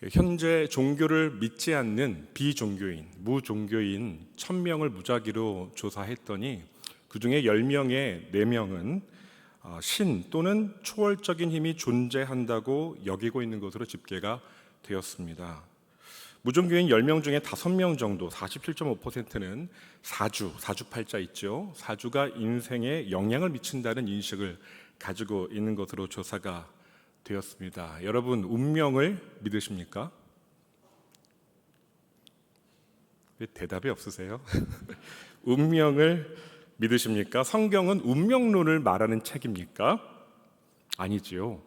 현재 종교를 믿지 않는 비종교인, 무종교인 1000명을 무작위로 조사했더니 그중에 10명의 4명은 신 또는 초월적인 힘이 존재한다고 여기고 있는 것으로 집계가 되었습니다. 무종교인 10명 중에 5명 정도, 47.5%는 사주팔자 있죠. 사주가 인생에 영향을 미친다는 인식을 가지고 있는 것으로 조사가 되었습니다. 여러분, 운명을 믿으십니까? 왜 대답이 없으세요? 운명을 믿으십니까? 성경은 운명론을 말하는 책입니까? 아니지요.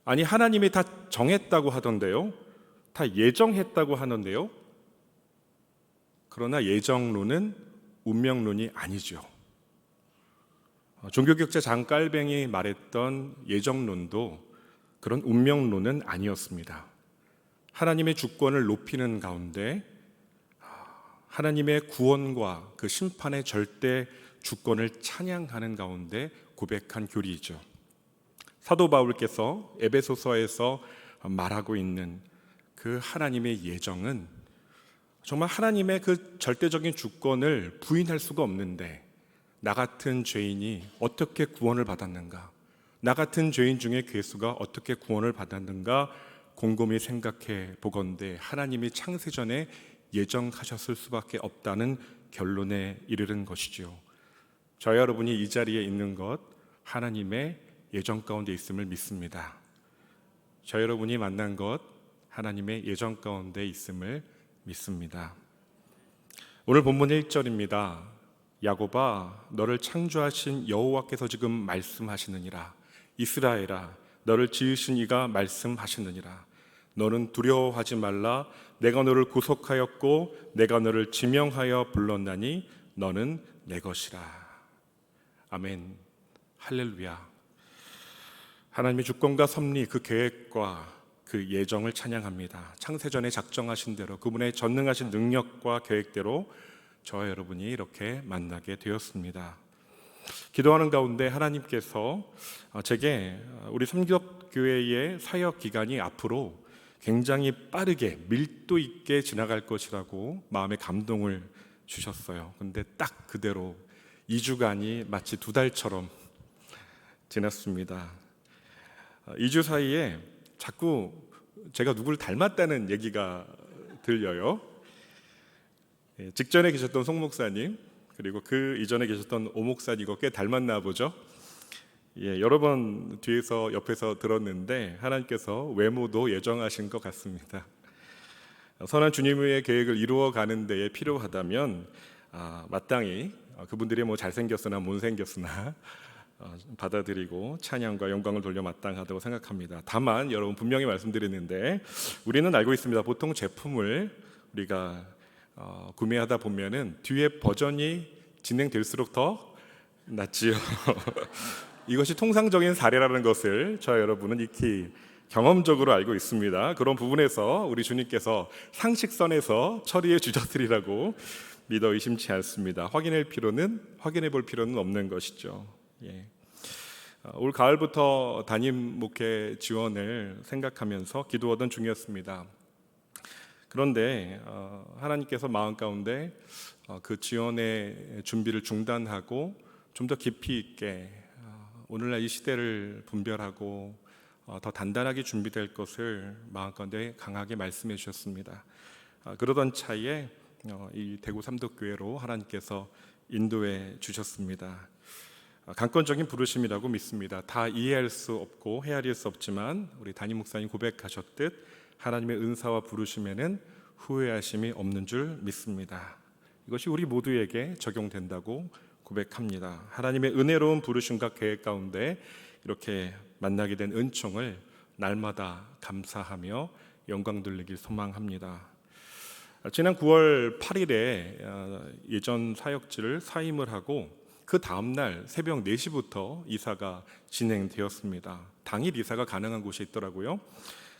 아니, 하나님이 다 정했다고 하던데요. 다 예정했다고 하는데요. 그러나 예정론은 운명론이 아니죠. 종교학자 장깔뱅이 말했던 예정론도 그런 운명론은 아니었습니다. 하나님의 주권을 높이는 가운데 하나님의 구원과 그 심판의 절대 주권을 찬양하는 가운데 고백한 교리이죠. 사도 바울께서 에베소서에서 말하고 있는 그 하나님의 예정은 정말 하나님의 그 절대적인 주권을 부인할 수가 없는데, 나 같은 죄인이 어떻게 구원을 받았는가, 나 같은 죄인 중에 괴수가 어떻게 구원을 받았는가 곰곰이 생각해 보건대 하나님이 창세전에 예정하셨을 수밖에 없다는 결론에 이르는 것이죠. 저와 여러분이 이 자리에 있는 것 하나님의 예정 가운데 있음을 믿습니다. 저와 여러분이 만난 것 하나님의 예정 가운데 있음을 믿습니다. 오늘 본문 1절입니다. 야곱아, 너를 창조하신 여호와께서 지금 말씀하시느니라. 이스라엘아, 너를 지으신 이가 말씀하시느니라. 너는 두려워하지 말라. 내가 너를 구속하였고 내가 너를 지명하여 불렀나니 너는 내 것이라. 아멘. 할렐루야. 하나님의 주권과 섭리, 그 계획과 그 예정을 찬양합니다. 창세전에 작정하신 대로 그분의 전능하신 능력과 계획대로 저와 여러분이 이렇게 만나게 되었습니다. 기도하는 가운데 하나님께서 제게 우리 삼격교회의 사역 기간이 앞으로 굉장히 빠르게 밀도 있게 지나갈 것이라고 마음에 감동을 주셨어요. 근데 딱 그대로 2주간이 마치 2달처럼 지났습니다. 2주 사이에 자꾸 제가 누구를 닮았다는 얘기가 들려요. 직전에 계셨던 송 목사님, 그리고 그 이전에 계셨던 오 목사님과 꽤 닮았나 보죠. 여러 번 뒤에서 옆에서 들었는데 하나님께서 외모도 예정하신 것 같습니다. 선한 주님의 계획을 이루어가는 데에 필요하다면 마땅히 그분들이 뭐 잘생겼으나 못생겼으나 받아들이고 찬양과 영광을 돌려 마땅하다고 생각합니다. 다만 여러분, 분명히 말씀드리는데 우리는 알고 있습니다. 보통 제품을 우리가 구매하다 보면은 뒤에 버전이 진행될수록 더 낫지요. 이것이 통상적인 사례라는 것을 저와 여러분은 익히 경험적으로 알고 있습니다. 그런 부분에서 우리 주님께서 상식선에서 처리해 주셨으리라고 믿어 의심치 않습니다. 확인해 볼 필요는 없는 것이죠. 올 가을부터 담임 목회 지원을 생각하면서 기도하던 중이었습니다. 그런데 하나님께서 마음 가운데 그 지원의 준비를 중단하고 좀 더 깊이 있게 오늘날 이 시대를 분별하고 더 단단하게 준비될 것을 마음 가운데 강하게 말씀해 주셨습니다. 그러던 차에 이 대구 삼덕교회로 하나님께서 인도해 주셨습니다. 강권적인 부르심이라고 믿습니다. 다 이해할 수 없고 헤아릴 수 없지만 우리 담임 목사님 고백하셨듯 하나님의 은사와 부르심에는 후회하심이 없는 줄 믿습니다. 이것이 우리 모두에게 적용된다고 고백합니다. 하나님의 은혜로운 부르심과 계획 가운데 이렇게 만나게 된 은총을 날마다 감사하며 영광 돌리길 소망합니다. 지난 9월 8일에 예전 사역지를 사임을 하고 그 다음날 새벽 4시부터 이사가 진행되었습니다. 당일 이사가 가능한 곳이 있더라고요.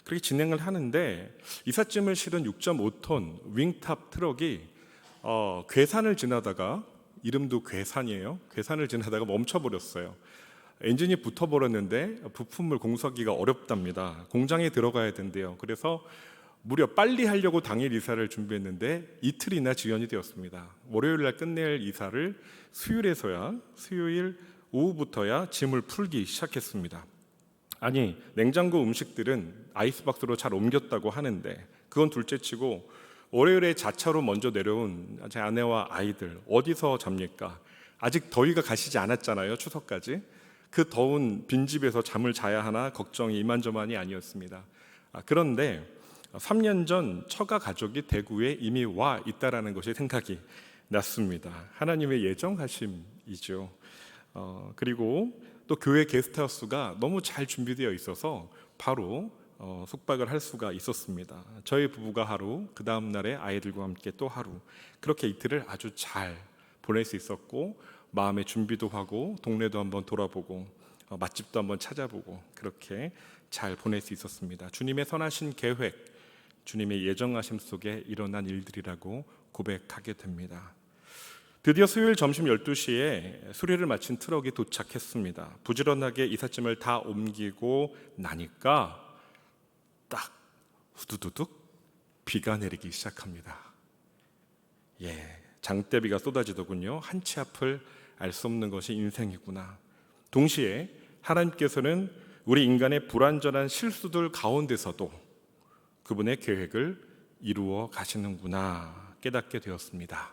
그렇게 진행을 하는데 이삿짐을 실은 6.5톤 윙탑 트럭이 괴산을 지나다가, 이름도 괴산이에요. 괴산을 지나다가 멈춰버렸어요. 엔진이 붙어버렸는데 부품을 공수하기가 어렵답니다. 공장에 들어가야 된대요. 그래서 무려 빨리 하려고 당일 이사를 준비했는데 이틀이나 지연이 되었습니다. 월요일 날 끝낼 이사를 수요일 오후부터야 짐을 풀기 시작했습니다. 아니, 냉장고 음식들은 아이스박스로 잘 옮겼다고 하는데 그건 둘째치고 월요일에 자차로 먼저 내려온 제 아내와 아이들 어디서 잡니까? 아직 더위가 가시지 않았잖아요, 추석까지. 그 더운 빈집에서 잠을 자야 하나 걱정이 이만저만이 아니었습니다. 그런데 3년 전 처가 가족이 대구에 이미 와 있다라는 것이 생각이 났습니다. 하나님의 예정하심이죠. 그리고 또 교회 게스트하우스가 너무 잘 준비되어 있어서 바로 숙박을 할 수가 있었습니다. 저희 부부가 하루, 그 다음 날에 아이들과 함께 또 하루, 그렇게 이틀을 아주 잘 보낼 수 있었고 마음의 준비도 하고 동네도 한번 돌아보고 맛집도 한번 찾아보고 그렇게 잘 보낼 수 있었습니다. 주님의 선하신 계획, 주님의 예정하심 속에 일어난 일들이라고 고백하게 됩니다. 드디어 수요일 점심 12시에 수리를 마친 트럭이 도착했습니다. 부지런하게 이삿짐을 다 옮기고 나니까 딱 후두두둑 비가 내리기 시작합니다. 장대비가 쏟아지더군요. 한치 앞을 알 수 없는 것이 인생이구나. 동시에 하나님께서는 우리 인간의 불완전한 실수들 가운데서도 그분의 계획을 이루어 가시는구나 깨닫게 되었습니다.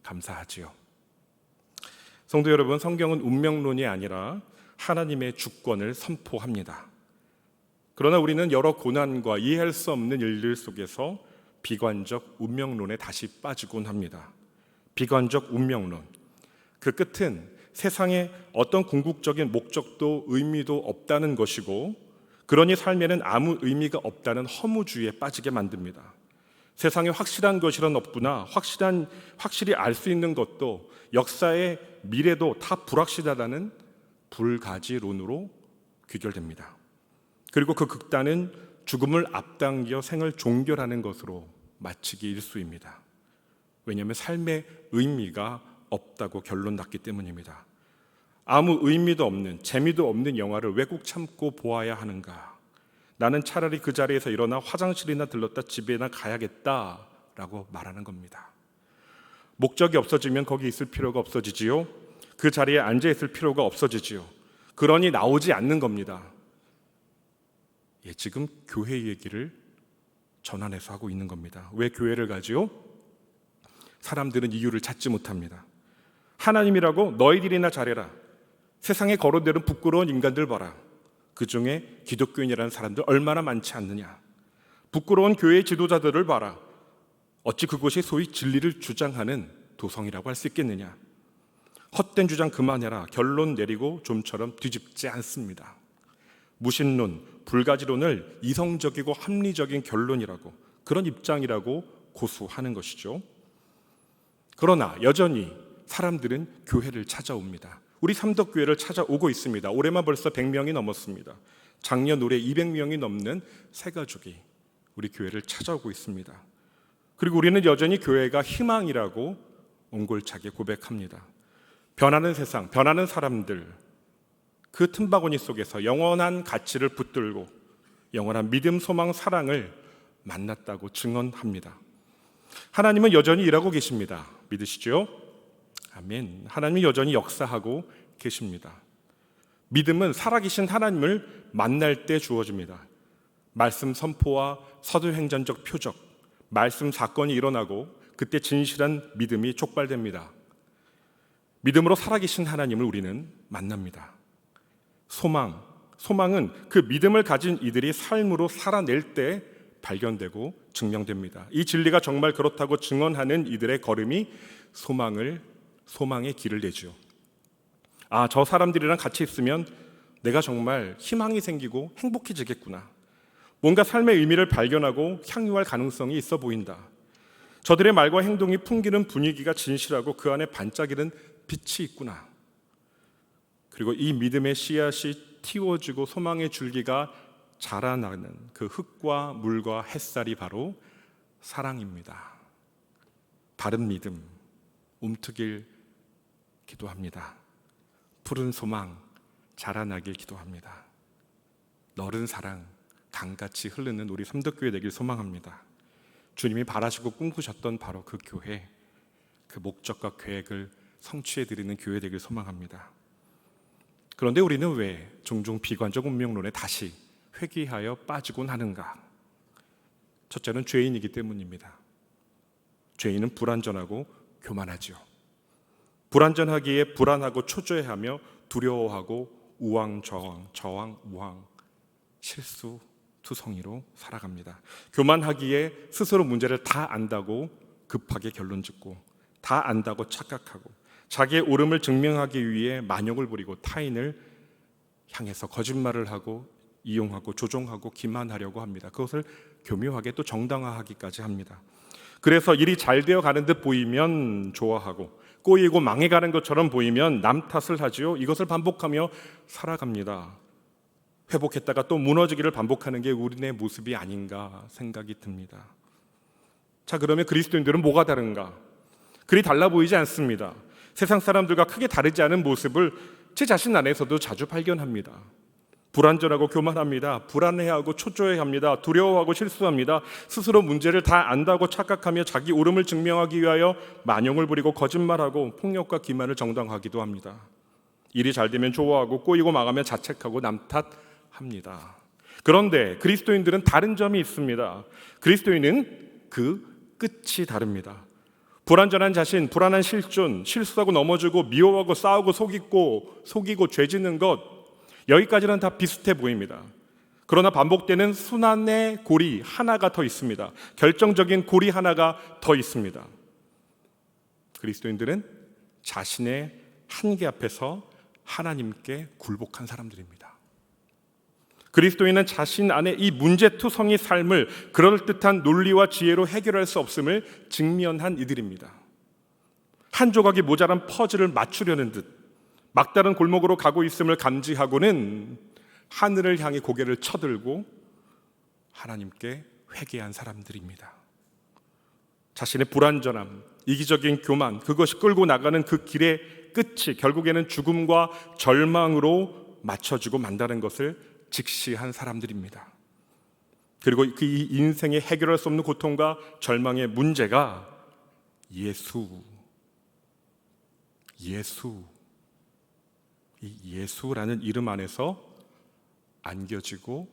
감사하지요. 성도 여러분, 성경은 운명론이 아니라 하나님의 주권을 선포합니다. 그러나 우리는 여러 고난과 이해할 수 없는 일들 속에서 비관적 운명론에 다시 빠지곤 합니다. 비관적 운명론, 그 끝은 세상에 어떤 궁극적인 목적도 의미도 없다는 것이고, 그러니 삶에는 아무 의미가 없다는 허무주의에 빠지게 만듭니다. 세상에 확실한 것이란 없구나, 확실히 알 수 있는 것도 역사의 미래도 다 불확실하다는 불가지론으로 귀결됩니다. 그리고 그 극단은 죽음을 앞당겨 생을 종결하는 것으로 마치기 일쑤입니다. 왜냐하면 삶의 의미가 없다고 결론 났기 때문입니다. 아무 의미도 없는, 재미도 없는 영화를 왜 꼭 참고 보아야 하는가? 나는 차라리 그 자리에서 일어나 화장실이나 들렀다 집에나 가야겠다라고 말하는 겁니다. 목적이 없어지면 거기 있을 필요가 없어지지요. 그 자리에 앉아 있을 필요가 없어지지요. 그러니 나오지 않는 겁니다. 지금 교회 얘기를 전환해서 하고 있는 겁니다. 왜 교회를 가지요? 사람들은 이유를 찾지 못합니다. 하나님이라고 너희들이나 잘해라. 세상에 거론되는 부끄러운 인간들 봐라. 그 중에 기독교인이라는 사람들 얼마나 많지 않느냐. 부끄러운 교회의 지도자들을 봐라. 어찌 그것이 소위 진리를 주장하는 도성이라고 할 수 있겠느냐. 헛된 주장 그만해라. 결론 내리고 좀처럼 뒤집지 않습니다. 무신론, 불가지론을 이성적이고 합리적인 결론이라고, 그런 입장이라고 고수하는 것이죠. 그러나 여전히 사람들은 교회를 찾아옵니다. 우리 삼덕교회를 찾아오고 있습니다. 올해만 벌써 100명이 넘었습니다. 작년 올해 200명이 넘는 새 가족이 우리 교회를 찾아오고 있습니다. 그리고 우리는 여전히 교회가 희망이라고 옹골차게 고백합니다. 변하는 세상, 변하는 사람들, 그 틈바구니 속에서 영원한 가치를 붙들고 영원한 믿음, 소망, 사랑을 만났다고 증언합니다. 하나님은 여전히 일하고 계십니다. 믿으시죠? 아멘. 하나님이 여전히 역사하고 계십니다. 믿음은 살아계신 하나님을 만날 때 주어집니다. 말씀 선포와 사도행전적 표적, 말씀 사건이 일어나고 그때 진실한 믿음이 촉발됩니다. 믿음으로 살아계신 하나님을 우리는 만납니다. 소망은 그 믿음을 가진 이들이 삶으로 살아낼 때 발견되고 증명됩니다. 이 진리가 정말 그렇다고 증언하는 이들의 걸음이 소망의 길을 내죠. 저 사람들이랑 같이 있으면 내가 정말 희망이 생기고 행복해지겠구나. 뭔가 삶의 의미를 발견하고 향유할 가능성이 있어 보인다. 저들의 말과 행동이 풍기는 분위기가 진실하고 그 안에 반짝이는 빛이 있구나. 그리고 이 믿음의 씨앗이 틔워지고 소망의 줄기가 자라나는 그 흙과 물과 햇살이 바로 사랑입니다. 바른 믿음 움트길 기도합니다. 푸른 소망 자라나길 기도합니다. 너른 사랑 강같이 흐르는 우리 삼덕교회 되길 소망합니다. 주님이 바라시고 꿈꾸셨던 바로 그 교회, 그 목적과 계획을 성취해드리는 교회 되길 소망합니다. 그런데 우리는 왜 종종 비관적 운명론에 다시 회귀하여 빠지곤 하는가? 첫째는 죄인이기 때문입니다. 죄인은 불완전하고 교만하지요. 불완전하기에 불안하고 초조해하며 두려워하고 우왕좌왕, 우왕, 실수, 투성이로 살아갑니다. 교만하기에 스스로 문제를 다 안다고 급하게 결론 짓고, 다 안다고 착각하고, 자기의 옳음을 증명하기 위해 만욕을 부리고 타인을 향해서 거짓말을 하고 이용하고 조종하고 기만하려고 합니다. 그것을 교묘하게 또 정당화하기까지 합니다. 그래서 일이 잘 되어 가는 듯 보이면 좋아하고, 꼬이고 망해가는 것처럼 보이면 남 탓을 하지요. 이것을 반복하며 살아갑니다. 회복했다가 또 무너지기를 반복하는 게 우리의 모습이 아닌가 생각이 듭니다. 자, 그러면 그리스도인들은 뭐가 다른가? 그리 달라 보이지 않습니다. 세상 사람들과 크게 다르지 않은 모습을 제 자신 안에서도 자주 발견합니다. 불완전하고 교만합니다. 불안해하고 초조해합니다. 두려워하고 실수합니다. 스스로 문제를 다 안다고 착각하며 자기 옳음을 증명하기 위하여 만용을 부리고 거짓말하고 폭력과 기만을 정당화하기도 합니다. 일이 잘 되면 좋아하고 꼬이고 망하면 자책하고 남 탓합니다. 그런데 그리스도인들은 다른 점이 있습니다. 그리스도인은 그 끝이 다릅니다. 불완전한 자신, 불안한 실존, 실수하고 넘어지고 미워하고 싸우고 속이고 죄짓는 것, 여기까지는 다 비슷해 보입니다. 그러나 반복되는 순환의 고리 하나가 더 있습니다. 결정적인 고리 하나가 더 있습니다. 그리스도인들은 자신의 한계 앞에서 하나님께 굴복한 사람들입니다. 그리스도인은 자신 안에 이 문제투성이 삶을 그럴듯한 논리와 지혜로 해결할 수 없음을 직면한 이들입니다. 한 조각이 모자란 퍼즐을 맞추려는 듯 막다른 골목으로 가고 있음을 감지하고는 하늘을 향해 고개를 쳐들고 하나님께 회개한 사람들입니다. 자신의 불완전함, 이기적인 교만, 그것이 끌고 나가는 그 길의 끝이 결국에는 죽음과 절망으로 맞춰지고 만다는 것을 직시한 사람들입니다. 그리고 그 이 인생에 해결할 수 없는 고통과 절망의 문제가 이 예수라는 이름 안에서 안겨지고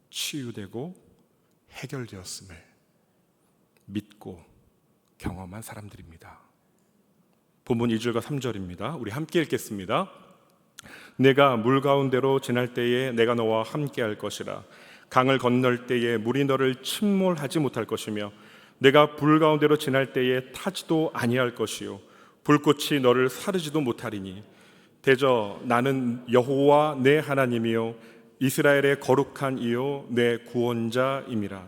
치유되고 해결되었음을 믿고 경험한 사람들입니다. 본문 2절과 3절입니다. 우리 함께 읽겠습니다. 내가 물 가운데로 지날 때에 내가 너와 함께 할 것이라. 강을 건널 때에 물이 너를 침몰하지 못할 것이며 내가 불 가운데로 지날 때에 타지도 아니할 것이요 불꽃이 너를 사르지도 못하리니 대저 나는 여호와 내 하나님이요 이스라엘의 거룩한 이요 내 구원자임이라.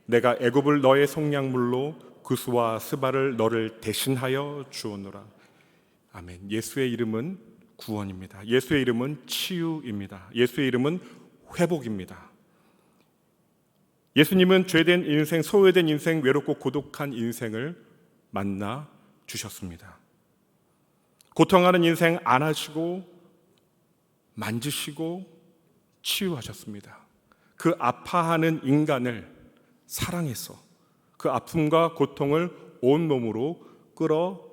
내가 애굽을 너의 속량물로 구스와 스바를 너를 대신하여 주오노라. 아멘. 예수의 이름은 구원입니다. 예수의 이름은 치유입니다. 예수의 이름은 회복입니다. 예수님은 죄된 인생, 소외된 인생, 외롭고 고독한 인생을 만나 주셨습니다. 고통하는 인생 안아주고 만지시고 치유하셨습니다. 그 아파하는 인간을 사랑해서 그 아픔과 고통을 온몸으로 끌어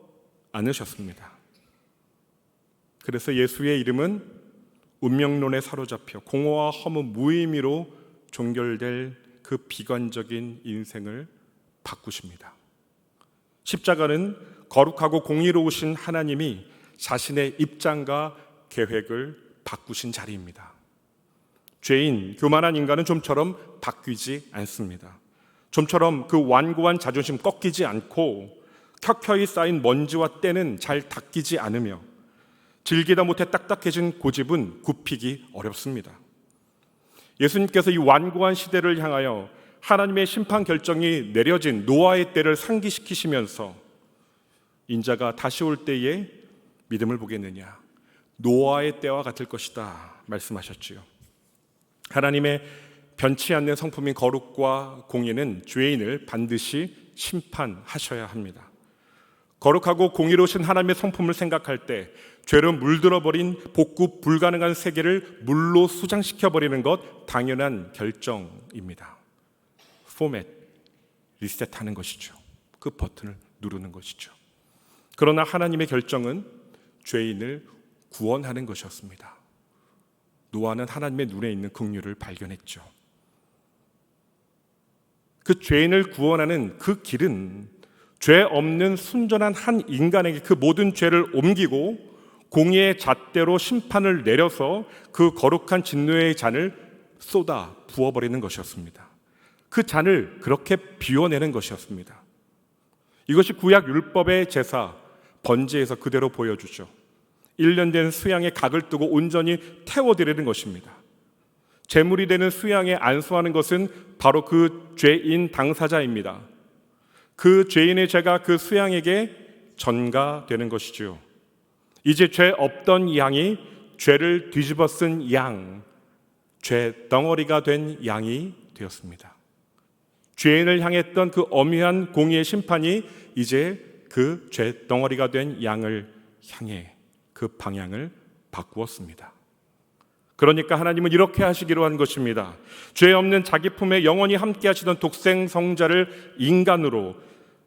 안으셨습니다. 그래서 예수의 이름은 운명론에 사로잡혀 공허와 허무 무의미로 종결될 그 비관적인 인생을 바꾸십니다. 십자가는 거룩하고 공의로우신 하나님이 자신의 입장과 계획을 바꾸신 자리입니다. 죄인, 교만한 인간은 좀처럼 바뀌지 않습니다. 좀처럼 그 완고한 자존심 꺾이지 않고 켜켜이 쌓인 먼지와 때는 잘 닦이지 않으며 질기다 못해 딱딱해진 고집은 굽히기 어렵습니다. 예수님께서 이 완고한 시대를 향하여 하나님의 심판 결정이 내려진 노아의 때를 상기시키시면서 인자가 다시 올 때에 믿음을 보겠느냐, 노아의 때와 같을 것이다 말씀하셨지요. 하나님의 변치 않는 성품인 거룩과 공의는 죄인을 반드시 심판하셔야 합니다. 거룩하고 공의로우신 하나님의 성품을 생각할 때 죄로 물들어버린 복구 불가능한 세계를 물로 수장시켜버리는 것 당연한 결정입니다. 포맷, 리셋하는 것이죠. 그 버튼을 누르는 것이죠. 그러나 하나님의 결정은 죄인을 구원하는 것이었습니다. 노아는 하나님의 눈에 있는 긍휼을 발견했죠. 그 죄인을 구원하는 그 길은 죄 없는 순전한 한 인간에게 그 모든 죄를 옮기고 공의의 잣대로 심판을 내려서 그 거룩한 진노의 잔을 쏟아 부어버리는 것이었습니다. 그 잔을 그렇게 비워내는 것이었습니다. 이것이 구약 율법의 제사 번제에서 그대로 보여주죠. 1년 된 수양에 각을 뜨고 온전히 태워드리는 것입니다. 제물이 되는 수양에 안수하는 것은 바로 그 죄인 당사자입니다. 그 죄인의 죄가 그 수양에게 전가되는 것이죠. 이제 죄 없던 양이 죄를 뒤집어 쓴 양, 죄 덩어리가 된 양이 되었습니다. 죄인을 향했던 그 엄연한 공의의 심판이 이제 그 죄 덩어리가 된 양을 향해 그 방향을 바꾸었습니다. 그러니까 하나님은 이렇게 하시기로 한 것입니다. 죄 없는 자기 품에 영원히 함께 하시던 독생 성자를 인간으로,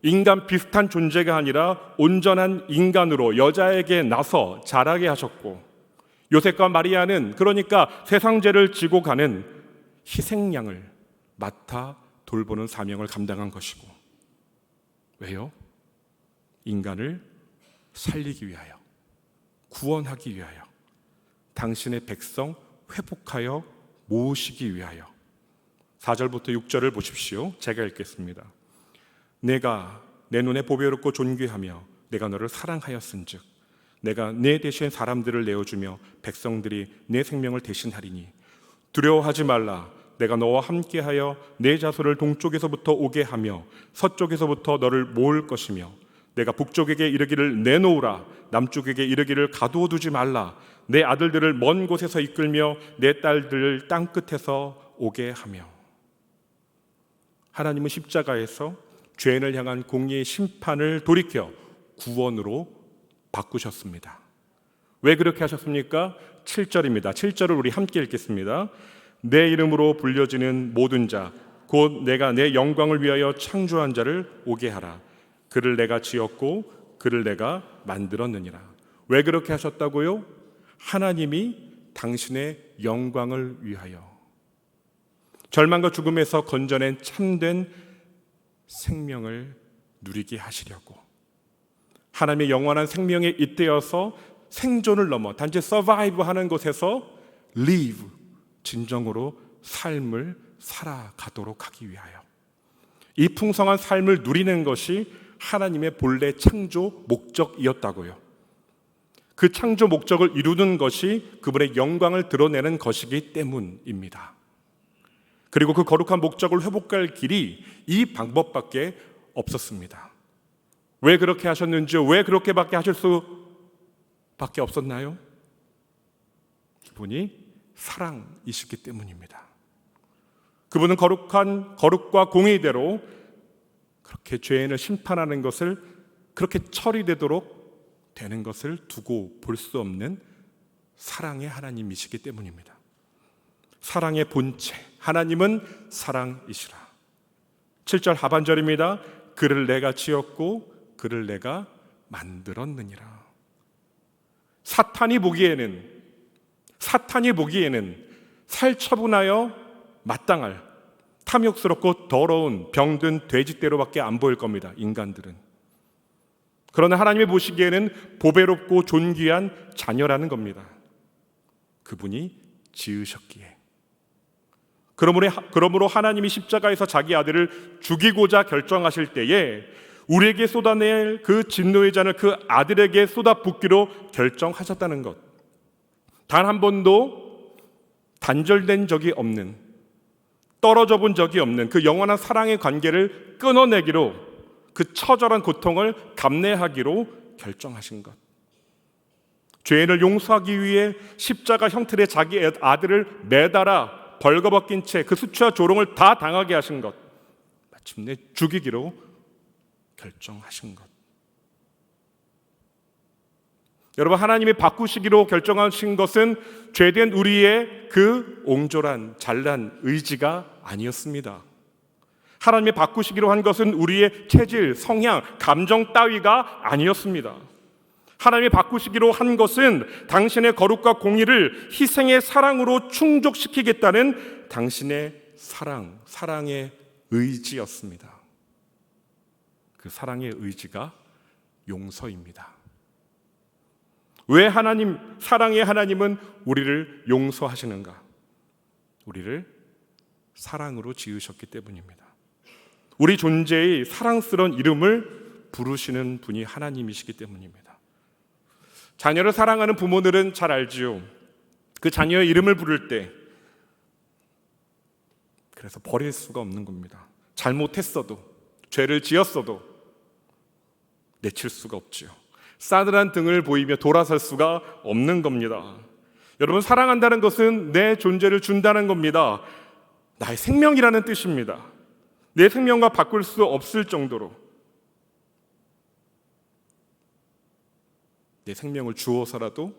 인간 비슷한 존재가 아니라 온전한 인간으로 여자에게 나서 자라게 하셨고, 요셉과 마리아는 그러니까 세상 죄를 지고 가는 희생양을 맡아 돌보는 사명을 감당한 것이고, 왜요? 인간을 살리기 위하여, 구원하기 위하여, 당신의 백성 회복하여 모으시기 위하여. 4절부터 6절을 보십시오. 제가 읽겠습니다. 내가 내 눈에 보배롭고 존귀하며 내가 너를 사랑하였은즉 내가 내 대신 사람들을 내어주며 백성들이 내 생명을 대신하리니 두려워하지 말라. 내가 너와 함께하여 내 자손을 동쪽에서부터 오게 하며 서쪽에서부터 너를 모을 것이며 내가 북쪽에게 이르기를 내놓으라. 남쪽에게 이르기를 가두어 두지 말라. 내 아들들을 먼 곳에서 이끌며 내 딸들을 땅끝에서 오게 하며. 하나님은 십자가에서 죄인을 향한 공의의 심판을 돌이켜 구원으로 바꾸셨습니다. 왜 그렇게 하셨습니까? 7절입니다. 7절을 우리 함께 읽겠습니다. 내 이름으로 불려지는 모든 자 곧 내가 내 영광을 위하여 창조한 자를 오게 하라. 그를 내가 지었고 그를 내가 만들었느니라. 왜 그렇게 하셨다고요? 하나님이 당신의 영광을 위하여 절망과 죽음에서 건져낸 참된 생명을 누리게 하시려고, 하나님의 영원한 생명에 잇대어서 생존을 넘어 단지 서바이브 하는 곳에서 live, 진정으로 삶을 살아가도록 하기 위하여, 이 풍성한 삶을 누리는 것이 하나님의 본래 창조 목적이었다고요. 그 창조 목적을 이루는 것이 그분의 영광을 드러내는 것이기 때문입니다. 그리고 그 거룩한 목적을 회복할 길이 이 방법밖에 없었습니다. 왜 그렇게 하셨는지요? 왜 그렇게밖에 하실 수밖에 없었나요? 그분이 사랑이시기 때문입니다. 그분은 거룩과 공의대로 그렇게 죄인을 심판하는 것을, 그렇게 처리되도록 되는 것을 두고 볼 수 없는 사랑의 하나님이시기 때문입니다. 사랑의 본체, 하나님은 사랑이시라. 7절 하반절입니다. 그를 내가 지었고 그를 내가 만들었느니라. 사탄이 보기에는 살처분하여 마땅할 탐욕스럽고 더러운 병든 돼지떼로밖에 안 보일 겁니다. 인간들은. 그러나 하나님이 보시기에는 보배롭고 존귀한 자녀라는 겁니다. 그분이 지으셨기에. 그러므로 하나님이 십자가에서 자기 아들을 죽이고자 결정하실 때에 우리에게 쏟아낼 그 진노의 잔을 그 아들에게 쏟아붓기로 결정하셨다는 것. 단 한 번도 단절된 적이 없는, 떨어져 본 적이 없는 그 영원한 사랑의 관계를 끊어내기로, 그 처절한 고통을 감내하기로 결정하신 것. 죄인을 용서하기 위해 십자가 형틀에 자기 아들을 매달아 벌거벗긴 채 그 수치와 조롱을 다 당하게 하신 것, 마침내 죽이기로 결정하신 것. 여러분, 하나님이 바꾸시기로 결정하신 것은 죄된 우리의 그 옹졸한 잘난 의지가 아니었습니다. 하나님이 바꾸시기로 한 것은 우리의 체질, 성향, 감정 따위가 아니었습니다. 하나님이 바꾸시기로 한 것은 당신의 거룩과 공의를 희생의 사랑으로 충족시키겠다는 당신의 사랑의 의지였습니다. 그 사랑의 의지가 용서입니다. 왜 사랑의 하나님은 우리를 용서하시는가? 우리를 사랑으로 지으셨기 때문입니다. 우리 존재의 사랑스러운 이름을 부르시는 분이 하나님이시기 때문입니다. 자녀를 사랑하는 부모들은 잘 알지요. 그 자녀의 이름을 부를 때 그래서 버릴 수가 없는 겁니다. 잘못했어도, 죄를 지었어도 내칠 수가 없지요. 싸늘한 등을 보이며 돌아설 수가 없는 겁니다. 여러분, 사랑한다는 것은 내 존재를 준다는 겁니다. 나의 생명이라는 뜻입니다. 내 생명과 바꿀 수 없을 정도로 내 생명을 주어서라도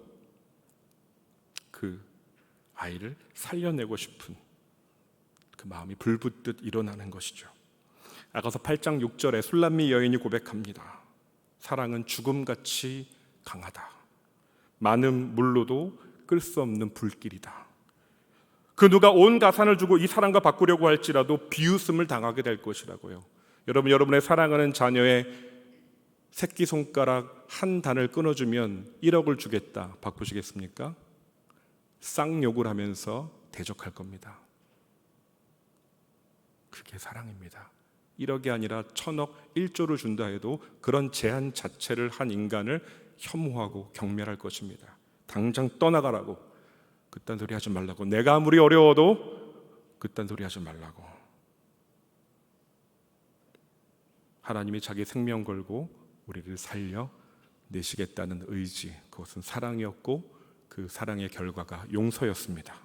그 아이를 살려내고 싶은 그 마음이 불붙듯 일어나는 것이죠. 아가서 8장 6절에 술람미 여인이 고백합니다. 사랑은 죽음같이 강하다. 많은 물로도 끌 수 없는 불길이다. 그 누가 온 가산을 주고 이 사랑과 바꾸려고 할지라도 비웃음을 당하게 될 것이라고요. 여러분, 여러분의 사랑하는 자녀의 새끼손가락 한 단을 끊어주면 1억을 주겠다. 바꾸시겠습니까? 쌍욕을 하면서 대적할 겁니다. 그게 사랑입니다. 1억이 아니라 1000억, 1조를 준다 해도 그런 제한 자체를 한 인간을 혐오하고 경멸할 것입니다. 당장 떠나가라고, 그딴 소리 하지 말라고, 내가 아무리 어려워도 그딴 소리 하지 말라고. 하나님이 자기 생명 걸고 우리를 살려내시겠다는 의지, 그것은 사랑이었고 그 사랑의 결과가 용서였습니다.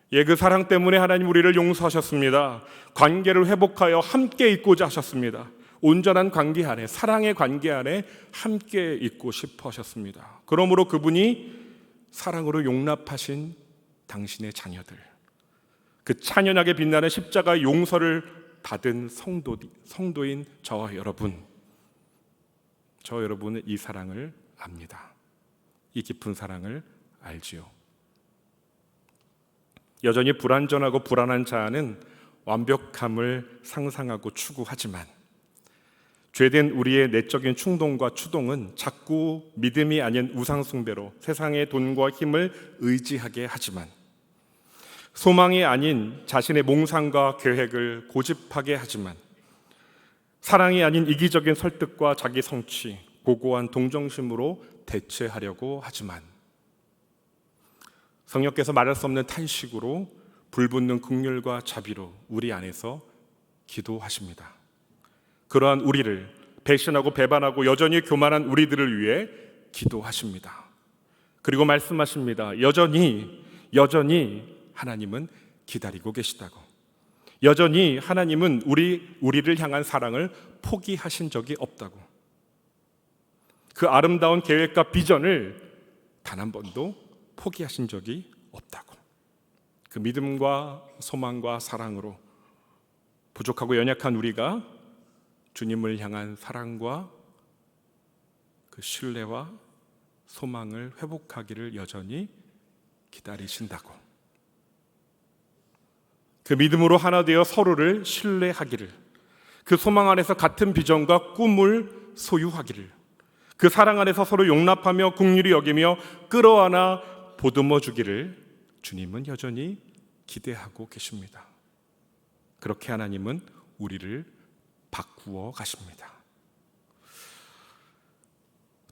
그 사랑 때문에 하나님 우리를 용서하셨습니다. 관계를 회복하여 함께 있고자 하셨습니다. 온전한 관계 안에, 사랑의 관계 안에 함께 있고 싶어 하셨습니다. 그러므로 그분이 사랑으로 용납하신 당신의 자녀들, 그 찬연하게 빛나는 십자가의 용서를 받은 성도인 저와 여러분, 저 여러분은 이 사랑을 압니다. 이 깊은 사랑을 알지요. 여전히 불완전하고 불안한 자아는 완벽함을 상상하고 추구하지만 죄된 우리의 내적인 충동과 추동은 자꾸 믿음이 아닌 우상숭배로 세상의 돈과 힘을 의지하게 하지만, 소망이 아닌 자신의 몽상과 계획을 고집하게 하지만, 사랑이 아닌 이기적인 설득과 자기 성취, 고고한 동정심으로 대체하려고 하지만, 성령께서 말할 수 없는 탄식으로 불붙는 긍휼과 자비로 우리 안에서 기도하십니다. 그러한 우리를, 배신하고 배반하고 여전히 교만한 우리들을 위해 기도하십니다. 그리고 말씀하십니다. 여전히 하나님은 기다리고 계시다고. 여전히 하나님은 우리를 향한 사랑을 포기하신 적이 없다고. 그 아름다운 계획과 비전을 단 한 번도 포기하신 적이 없다고. 그 믿음과 소망과 사랑으로 부족하고 연약한 우리가 주님을 향한 사랑과 그 신뢰와 소망을 회복하기를 여전히 기다리신다고. 그 믿음으로 하나 되어 서로를 신뢰하기를, 그 소망 안에서 같은 비전과 꿈을 소유하기를, 그 사랑 안에서 서로 용납하며 긍휼히 여기며 끌어안아 보듬어 주기를 주님은 여전히 기대하고 계십니다. 그렇게 하나님은 우리를 바꾸어 가십니다.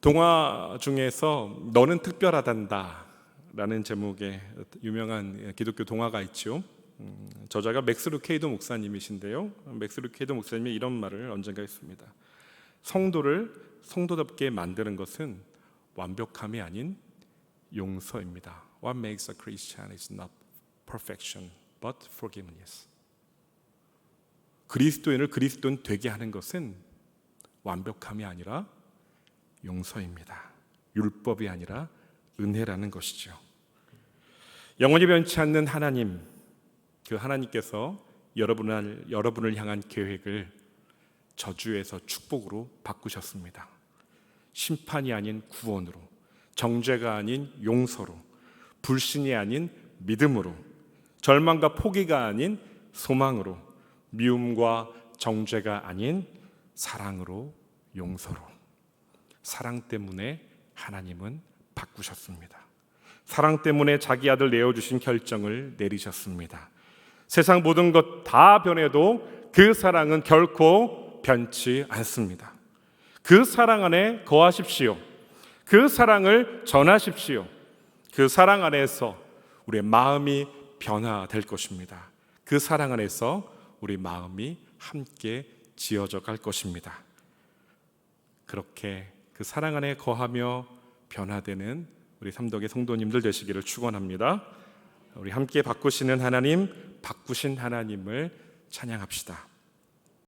동화 중에서 너는 특별하단다 라는 제목의 유명한 기독교 동화가 있죠. 저자가 맥스 루케이도 목사님이신데요. 맥스 루케이도 목사님이 이런 말을 언젠가 했습니다. 성도를 성도답게 만드는 것은 완벽함이 아닌 용서입니다. What makes a Christian is not perfection, but forgiveness. 그리스도인을 그리스도인 되게 하는 것은 완벽함이 아니라 용서입니다. 율법이 아니라 은혜라는 것이죠. 영원히 변치 않는 하나님, 그 하나님께서 여러분을 향한 계획을 저주에서 축복으로 바꾸셨습니다. 심판이 아닌 구원으로, 정죄가 아닌 용서로, 불신이 아닌 믿음으로, 절망과 포기가 아닌 소망으로, 미움과 정죄가 아닌 사랑으로, 용서로. 사랑 때문에 하나님은 바꾸셨습니다. 사랑 때문에 자기 아들 내어주신 결정을 내리셨습니다. 세상 모든 것 다 변해도 그 사랑은 결코 변치 않습니다. 그 사랑 안에 거하십시오. 그 사랑을 전하십시오. 그 사랑 안에서 우리의 마음이 변화될 것입니다. 그 사랑 안에서 우리 마음이 함께 지어져 갈 것입니다. 그렇게 그 사랑 안에 거하며 변화되는 우리 삼덕의 성도님들 되시기를 축원합니다. 우리 함께 바꾸시는 하나님, 바꾸신 하나님을 찬양합시다.